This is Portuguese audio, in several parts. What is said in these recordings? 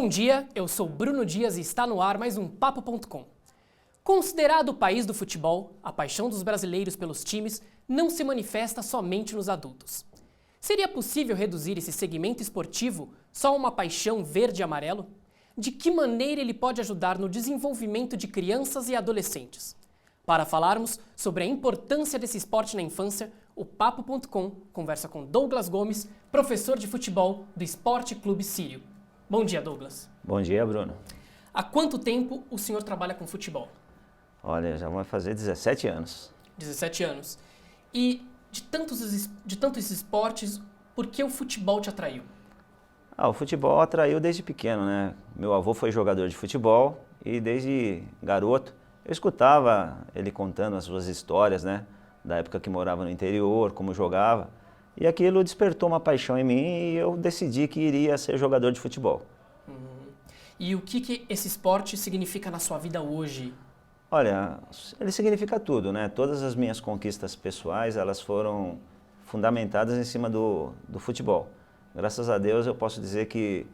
Bom dia, eu sou Bruno Dias e está no ar mais um Papo.com. Considerado o país do futebol, a paixão dos brasileiros pelos times não se manifesta somente nos adultos. Seria possível reduzir esse segmento esportivo só a uma paixão verde e amarelo? De que maneira ele pode ajudar no desenvolvimento de crianças e adolescentes? Para falarmos sobre a importância desse esporte na infância, o Papo.com conversa com Douglas Gomes, professor de futebol do Esporte Clube Sírio. Bom dia, Douglas. Bom dia, Bruno. Há quanto tempo o senhor trabalha com futebol? Olha, já vai fazer 17 anos. 17 anos. E de tantos esportes, por que o futebol te atraiu? O futebol atraiu desde pequeno, né? Meu avô foi jogador de futebol e desde garoto eu escutava ele contando as suas histórias, né? Da época que morava no interior, como jogava. E aquilo despertou uma paixão em mim e eu decidi que iria ser jogador de futebol. E o que esse esporte significa na sua vida hoje? Olha, ele significa tudo, né? Todas as minhas conquistas pessoais, elas foram fundamentadas em cima do futebol. Graças a Deus eu posso dizer que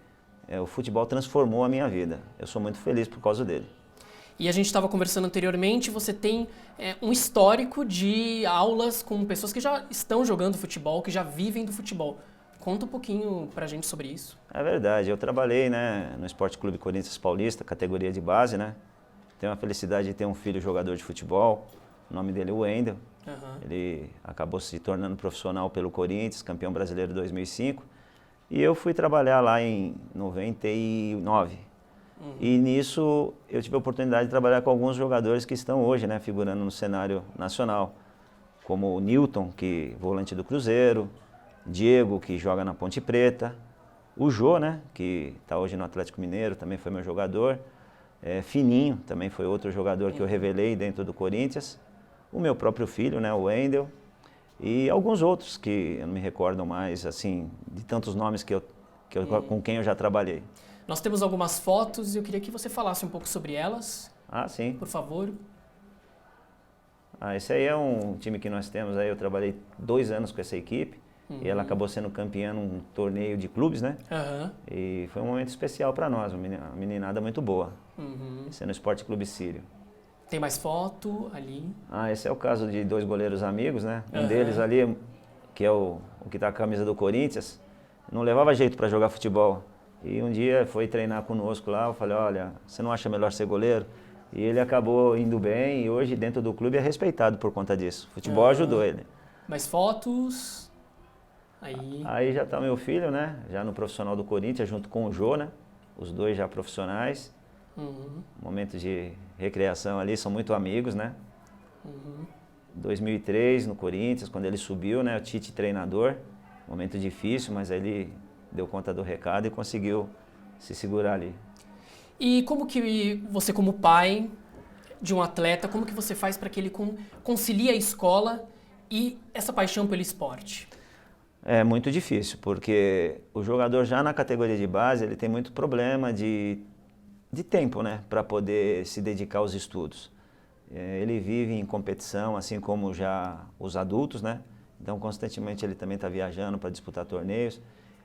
o futebol transformou a minha vida. Eu sou muito feliz por causa dele. E a gente estava conversando anteriormente, você tem um histórico de aulas com pessoas que já estão jogando futebol, que já vivem do futebol. Conta um pouquinho pra gente sobre isso. É verdade, eu trabalhei, né, no Esporte Clube Corinthians Paulista, categoria de base, né? Tenho a felicidade de ter um filho jogador de futebol, o nome dele é Wendel. Ele acabou se tornando profissional pelo Corinthians, campeão brasileiro 2005. E eu fui trabalhar lá em 99. E nisso eu tive a oportunidade de trabalhar com alguns jogadores que estão hoje, né, figurando no cenário nacional. Como o Newton, que volante do Cruzeiro, Diego, que joga na Ponte Preta, o Jô, né, que está hoje no Atlético Mineiro, também foi meu jogador. Fininho, também foi outro jogador que eu revelei dentro do Corinthians. O meu próprio filho, né, o Wendel. E alguns outros que eu não me recordo mais, assim, de tantos nomes com quem eu já trabalhei. Nós temos algumas fotos e eu queria que você falasse um pouco sobre elas. Ah, sim. Por favor. Esse aí é um time que nós temos, aí eu trabalhei 2 anos com essa equipe. E ela acabou sendo campeã num torneio de clubes, né? E foi um momento especial para nós, uma meninada muito boa. Esse é no Esporte Clube Sírio. Tem mais foto ali? Esse é o caso de 2 goleiros amigos, né? Um deles ali, que é o que tá com a camisa do Corinthians, não levava jeito para jogar futebol. E um dia foi treinar conosco lá, eu falei, olha, você não acha melhor ser goleiro? E ele acabou indo bem e hoje dentro do clube é respeitado por conta disso. O futebol ajudou ele. Mais fotos? Aí já está meu filho, né? Já no profissional do Corinthians, junto com o Jô, né? Os dois já profissionais. Momento de recreação ali, são muito amigos, né? 2003, no Corinthians, quando ele subiu, né? O Tite treinador. Momento difícil, mas ele deu conta do recado e conseguiu se segurar ali. E como que você, como pai de um atleta, como que você faz para que ele concilie a escola e essa paixão pelo esporte? É muito difícil, porque o jogador já na categoria de base, ele tem muito problema de tempo, né, para poder se dedicar aos estudos. Ele vive em competição, assim como já os adultos, né? Então, constantemente ele também está viajando para disputar torneios.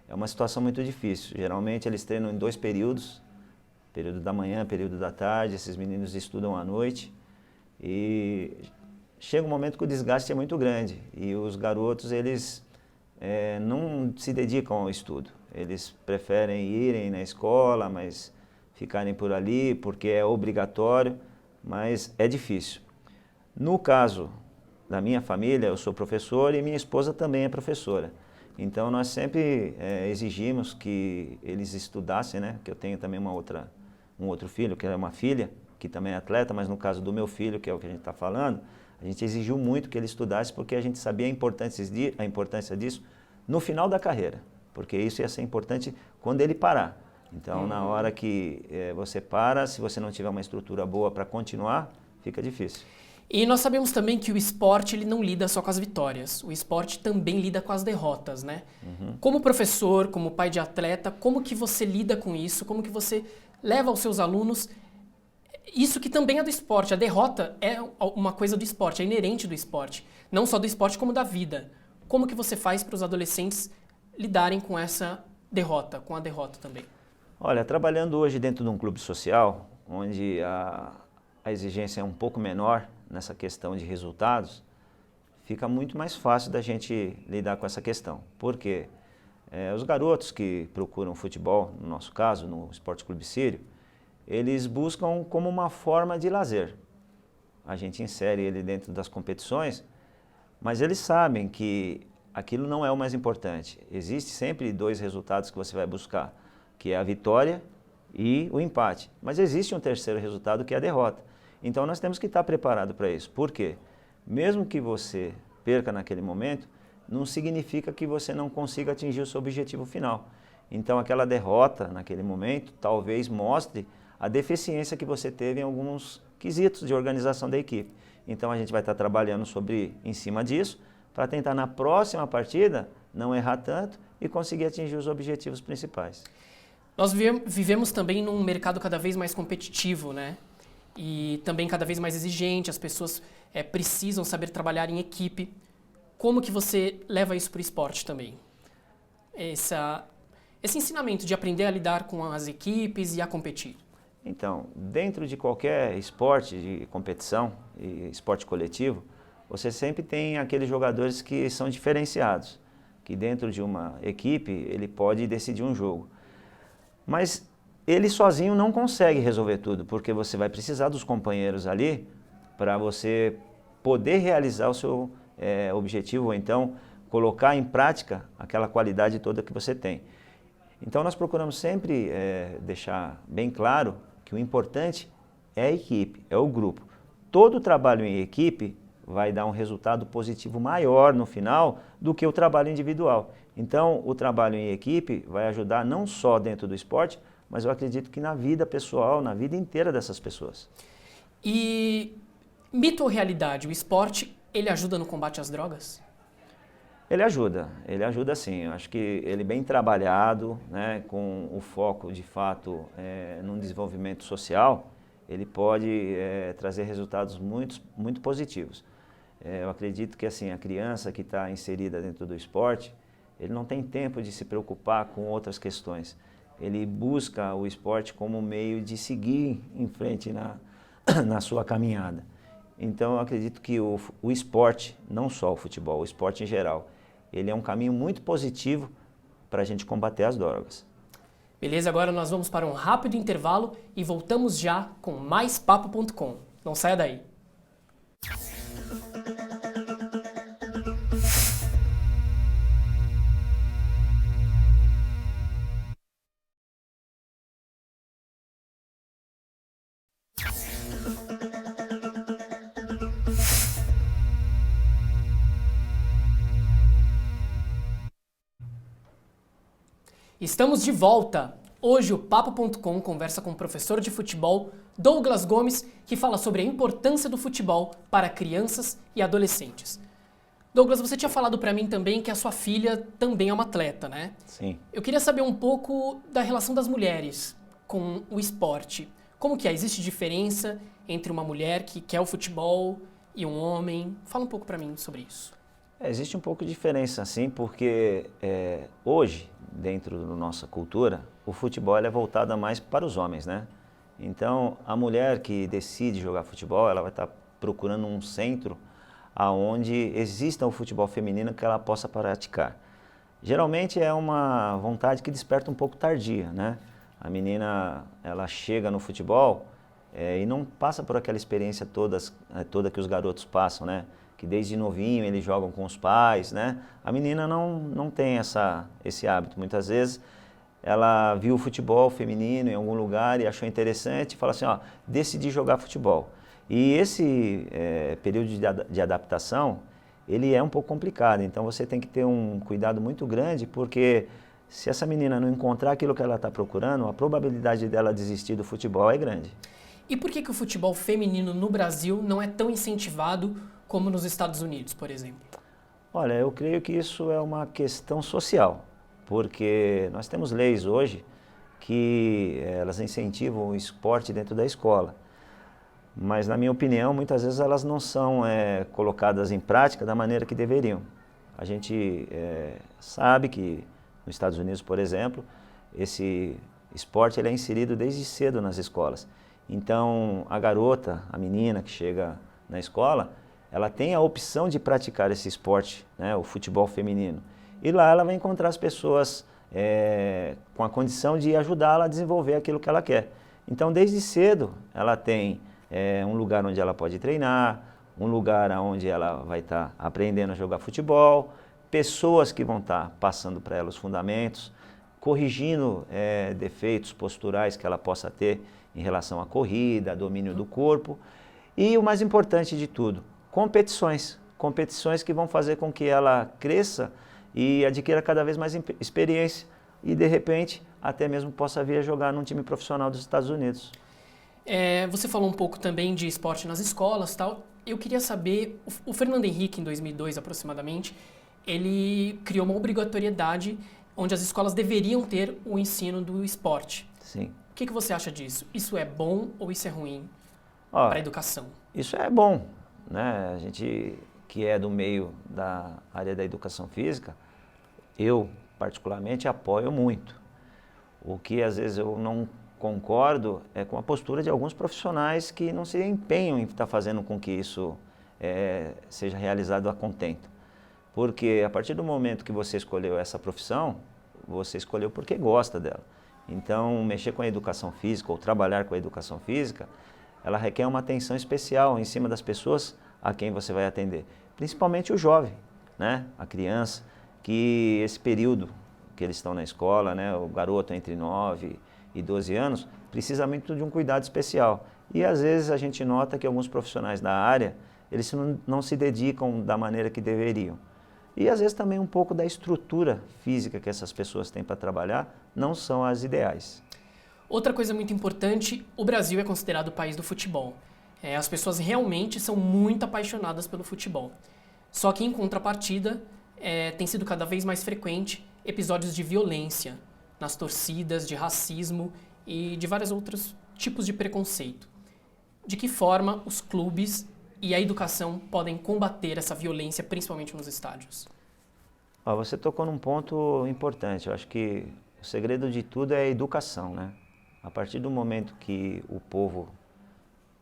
É uma situação muito difícil. Geralmente eles treinam em 2 períodos, período da manhã, período da tarde. Esses meninos estudam à noite e chega um momento que o desgaste é muito grande e os garotos, eles não se dedicam ao estudo. Eles preferem irem na escola, mas ficarem por ali porque é obrigatório, mas é difícil. No caso da minha família, eu sou professor e minha esposa também é professora. Então nós sempre exigimos que eles estudassem, né? Que eu tenho também um outro filho, que é uma filha, que também é atleta, mas no caso do meu filho, que é o que a gente está falando, a gente exigiu muito que ele estudasse porque a gente sabia a importância disso no final da carreira, porque isso ia ser importante quando ele parar. Então, na hora que você para, se você não tiver uma estrutura boa para continuar, fica difícil. E nós sabemos também que o esporte ele não lida só com as vitórias, o esporte também lida com as derrotas, né? Como professor, como pai de atleta, como que você lida com isso? Como que você leva aos seus alunos isso que também é do esporte? A derrota é uma coisa do esporte, é inerente do esporte, não só do esporte como da vida. Como que você faz para os adolescentes lidarem com essa derrota, com a derrota também? Olha, trabalhando hoje dentro de um clube social, onde a exigência é um pouco menor nessa questão de resultados, fica muito mais fácil da gente lidar com essa questão. Por quê? Os garotos que procuram futebol, no nosso caso, no Esporte Clube Sírio, eles buscam como uma forma de lazer. A gente insere ele dentro das competições, mas eles sabem que aquilo não é o mais importante. Existem sempre dois resultados que você vai buscar, que é a vitória e o empate. Mas existe um terceiro resultado, que é a derrota. Então nós temos que estar preparados para isso. Por quê? Mesmo que você perca naquele momento, não significa que você não consiga atingir o seu objetivo final. Então aquela derrota naquele momento talvez mostre a deficiência que você teve em alguns quesitos de organização da equipe. Então a gente vai estar trabalhando em cima disso, para tentar na próxima partida não errar tanto e conseguir atingir os objetivos principais. Nós vivemos também num mercado cada vez mais competitivo, né? E também cada vez mais exigente, as pessoas precisam saber trabalhar em equipe. Como que você leva isso para o esporte também? Esse ensinamento de aprender a lidar com as equipes e a competir. Então, dentro de qualquer esporte de competição e esporte coletivo, você sempre tem aqueles jogadores que são diferenciados, que dentro de uma equipe ele pode decidir um jogo. Mas ele sozinho não consegue resolver tudo, porque você vai precisar dos companheiros ali para você poder realizar o seu objetivo, ou então colocar em prática aquela qualidade toda que você tem. Então nós procuramos sempre deixar bem claro que o importante é a equipe, é o grupo. Todo trabalho em equipe vai dar um resultado positivo maior no final do que o trabalho individual. Então, o trabalho em equipe vai ajudar não só dentro do esporte, mas eu acredito que na vida pessoal, na vida inteira dessas pessoas. E mito ou realidade, o esporte, ele ajuda no combate às drogas? Ele ajuda sim. Eu acho que ele bem trabalhado, né, com o foco de fato no desenvolvimento social, ele pode trazer resultados muito positivos. Eu acredito que assim, a criança que está inserida dentro do esporte, ele não tem tempo de se preocupar com outras questões. Ele busca o esporte como meio de seguir em frente na sua caminhada. Então eu acredito que o esporte, não só o futebol, o esporte em geral, ele é um caminho muito positivo para a gente combater as drogas. Beleza, agora nós vamos para um rápido intervalo e voltamos já com mais papo.com. Não saia daí. Estamos de volta! Hoje o Papo.com conversa com o professor de futebol Douglas Gomes, que fala sobre a importância do futebol para crianças e adolescentes. Douglas, você tinha falado para mim também que a sua filha também é uma atleta, né? Sim. Eu queria saber um pouco da relação das mulheres com o esporte. Como que é? Existe diferença entre uma mulher que quer o futebol e um homem? Fala um pouco para mim sobre isso. Existe um pouco de diferença, sim, porque hoje, dentro da nossa cultura, o futebol é voltado mais para os homens, né? Então, a mulher que decide jogar futebol, ela vai estar procurando um centro onde exista o futebol feminino que ela possa praticar. Geralmente é uma vontade que desperta um pouco tardia, né? A menina, ela chega no futebol e não passa por aquela experiência toda que os garotos passam, né? Que desde novinho eles jogam com os pais, né? A menina não tem esse hábito. Muitas vezes ela viu o futebol feminino em algum lugar e achou interessante e fala assim, ó, decidi jogar futebol. E esse período de adaptação, ele é um pouco complicado. Então você tem que ter um cuidado muito grande, porque se essa menina não encontrar aquilo que ela está procurando, a probabilidade dela desistir do futebol é grande. E por que o futebol feminino no Brasil não é tão incentivado como nos Estados Unidos, por exemplo? Olha, eu creio que isso é uma questão social, porque nós temos leis hoje que elas incentivam o esporte dentro da escola. Mas, na minha opinião, muitas vezes elas não são colocadas em prática da maneira que deveriam. A gente sabe que nos Estados Unidos, por exemplo, esse Esporte ele é inserido desde cedo nas escolas. Então, a garota, a menina que chega na escola, ela tem a opção de praticar esse esporte, né, o futebol feminino. E lá ela vai encontrar as pessoas com a condição de ajudá-la a desenvolver aquilo que ela quer. Então, desde cedo, ela tem um lugar onde ela pode treinar, um lugar onde ela vai estar aprendendo a jogar futebol, pessoas que vão estar passando para ela os fundamentos, corrigindo defeitos posturais que ela possa ter em relação à corrida, domínio do corpo. E o mais importante de tudo, competições. Competições que vão fazer com que ela cresça e adquira cada vez mais experiência e, de repente, até mesmo possa vir a jogar num time profissional dos Estados Unidos. Você falou um pouco também de esporte nas escolas e tal. Eu queria saber, o Fernando Henrique, em 2002 aproximadamente, ele criou uma obrigatoriedade onde as escolas deveriam ter o ensino do esporte. Sim. O que você acha disso? Isso é bom ou isso é ruim para a educação? Isso é bom, né? A gente que é do meio da área da educação física, eu particularmente apoio muito. O que às vezes eu não concordo é com a postura de alguns profissionais que não se empenham em estar fazendo com que isso seja realizado a contento. Porque a partir do momento que você escolheu essa profissão, você escolheu porque gosta dela. Então, mexer com a educação física ou trabalhar com a educação física, ela requer uma atenção especial em cima das pessoas a quem você vai atender. Principalmente o jovem, né? A criança, que esse período que eles estão na escola, né? O garoto entre 9 e 12 anos, precisa muito de um cuidado especial. E às vezes a gente nota que alguns profissionais da área, eles não se dedicam da maneira que deveriam. E às vezes também um pouco da estrutura física que essas pessoas têm para trabalhar não são as ideais. Outra coisa muito importante, o Brasil é considerado o país do futebol. As pessoas realmente são muito apaixonadas pelo futebol. Só que em contrapartida, tem sido cada vez mais frequente episódios de violência nas torcidas, de racismo e de vários outros tipos de preconceito. De que forma os clubes e a educação podem combater essa violência, principalmente nos estádios? Você tocou num ponto importante. Eu acho que o segredo de tudo é a educação, né? A partir do momento que o povo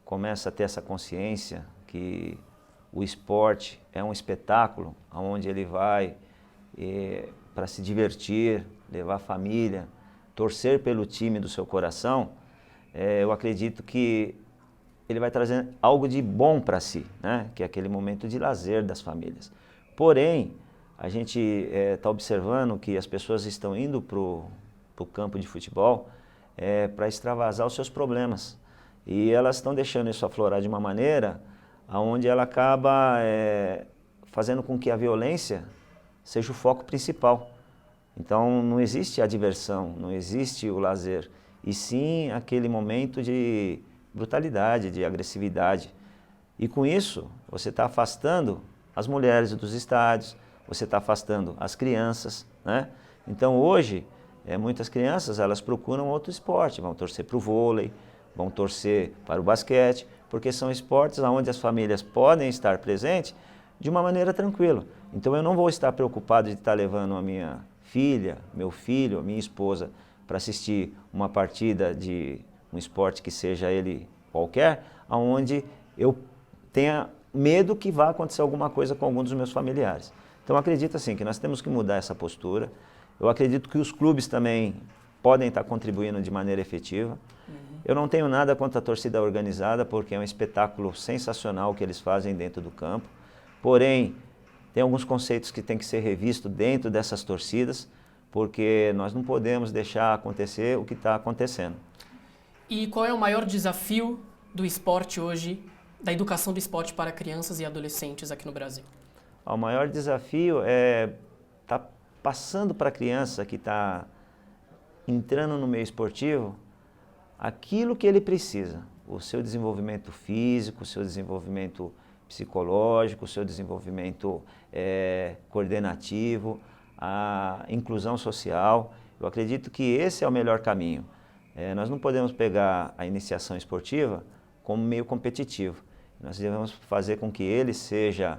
começa a ter essa consciência que o esporte é um espetáculo, onde ele vai para se divertir, levar a família, torcer pelo time do seu coração, eu acredito que ele vai trazer algo de bom para si, né? Que é aquele momento de lazer das famílias. Porém, a gente está observando que as pessoas estão indo para o campo de futebol para extravasar os seus problemas. E elas estão deixando isso aflorar de uma maneira onde ela acaba fazendo com que a violência seja o foco principal. Então não existe a diversão, não existe o lazer, e sim aquele momento de brutalidade, de agressividade. E com isso você está afastando as mulheres dos estádios, você está afastando as crianças, né? Então hoje muitas crianças elas procuram outro esporte, vão torcer para o vôlei, vão torcer para o basquete, porque são esportes onde as famílias podem estar presentes de uma maneira tranquila. Então eu não vou estar preocupado de estar levando a minha filha, meu filho, a minha esposa para assistir uma partida de um esporte que seja ele qualquer, onde eu tenha medo que vá acontecer alguma coisa com algum dos meus familiares. Então eu acredito assim que nós temos que mudar essa postura. Eu acredito que os clubes também podem estar contribuindo de maneira efetiva. Eu não tenho nada contra a torcida organizada, porque é um espetáculo sensacional que eles fazem dentro do campo. Porém, tem alguns conceitos que têm que ser revistos dentro dessas torcidas, porque nós não podemos deixar acontecer o que está acontecendo. E qual é o maior desafio do esporte hoje, da educação do esporte para crianças e adolescentes aqui no Brasil? O maior desafio é estar passando para a criança que está entrando no meio esportivo aquilo que ele precisa, o seu desenvolvimento físico, o seu desenvolvimento psicológico, o seu desenvolvimento coordenativo, a inclusão social. Eu acredito que esse é o melhor caminho. Nós não podemos pegar a iniciação esportiva como meio competitivo. Nós devemos fazer com que ele seja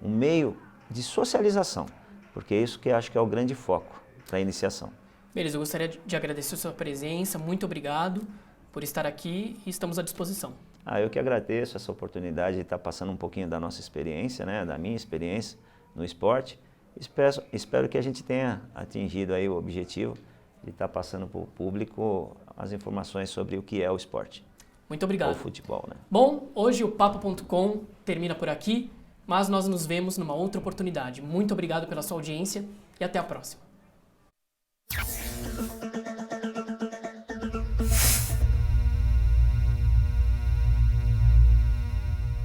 um meio de socialização, porque é isso que eu acho que é o grande foco para a iniciação. Beleza, eu gostaria de agradecer a sua presença, muito obrigado por estar aqui e estamos à disposição. Eu que agradeço essa oportunidade de estar passando um pouquinho da nossa experiência, né, da minha experiência no esporte. Espero que a gente tenha atingido aí o objetivo de estar passando para o público as informações sobre o que é o esporte. Muito obrigado. Ou futebol, né? Bom, hoje o Papo.com termina por aqui, mas nós nos vemos numa outra oportunidade. Muito obrigado pela sua audiência e até a próxima.